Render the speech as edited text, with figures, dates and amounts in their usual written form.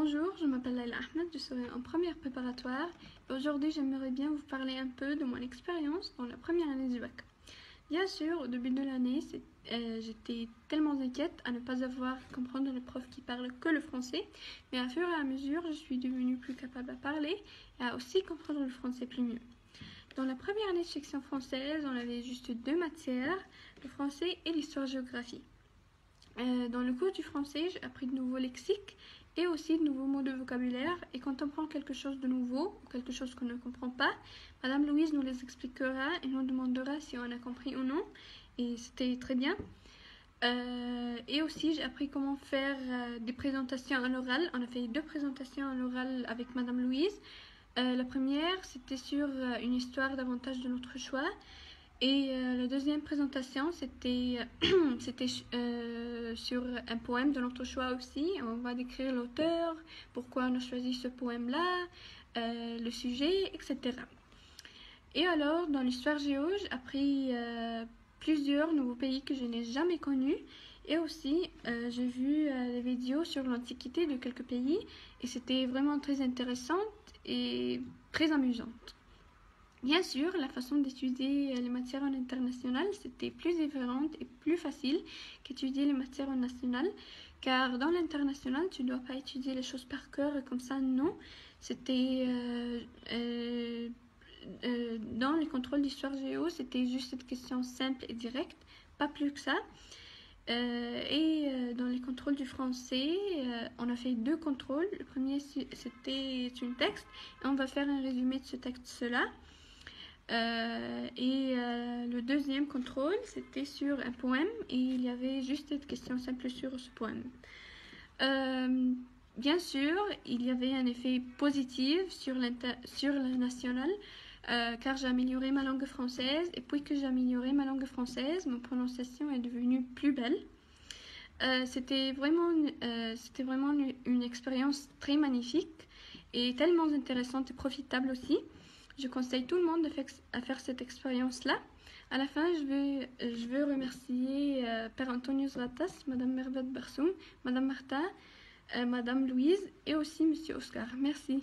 Bonjour, je m'appelle Laila Ahmed, je serai en première préparatoire et aujourd'hui j'aimerais bien vous parler un peu de mon expérience dans la première année du bac. Bien sûr, au début de l'année, j'étais tellement inquiète à ne pas avoir à comprendre le prof qui parle que le français, mais à fur et à mesure, je suis devenue plus capable à parler et à aussi comprendre le français plus mieux. Dans la première année de section française, on avait juste deux matières, le français et l'histoire-géographie. Dans le cours du français, j'ai appris de nouveaux lexiques et aussi de nouveaux mots de vocabulaire. Et quand on apprend quelque chose de nouveau ou quelque chose qu'on ne comprend pas, Madame Louise nous les expliquera et nous demandera si on a compris ou non. Et c'était très bien. Et aussi, j'ai appris comment faire des présentations à l'oral. On a fait deux présentations à l'oral avec Madame Louise. La première, c'était sur une histoire davantage de notre choix. Et la deuxième présentation, c'était sur un poème de notre choix aussi. On va décrire l'auteur, pourquoi on a choisi ce poème-là, le sujet, etc. Et alors, dans l'histoire géo, j'ai appris plusieurs nouveaux pays que je n'ai jamais connus. Et aussi, j'ai vu des vidéos sur l'Antiquité de quelques pays. Et c'était vraiment très intéressant et très amusant. Bien sûr, la façon d'étudier les matières en international, c'était plus différente et plus facile qu'étudier les matières en national, car dans l'international, tu ne dois pas étudier les choses par cœur et comme ça, non. C'était dans les contrôles d'histoire géo, c'était juste cette question simple et directe, pas plus que ça. Dans les contrôles du français, on a fait deux contrôles. Le premier, c'était un texte, et on va faire un résumé de ce texte-là. Le deuxième contrôle, c'était sur un poème et il y avait juste une question simple sur ce poème. Bien sûr, il y avait un effet positif sur la nationale car j'ai amélioré ma langue française et puis que j'ai amélioré ma langue française, ma prononciation est devenue plus belle. C'était vraiment une expérience très magnifique et tellement intéressante et profitable aussi. Je conseille tout le monde à faire cette expérience-là. À la fin, je veux remercier Père Antonius Ratas, Madame Mervet Barsoum, Madame Martha, Madame Louise et aussi Monsieur Oscar. Merci.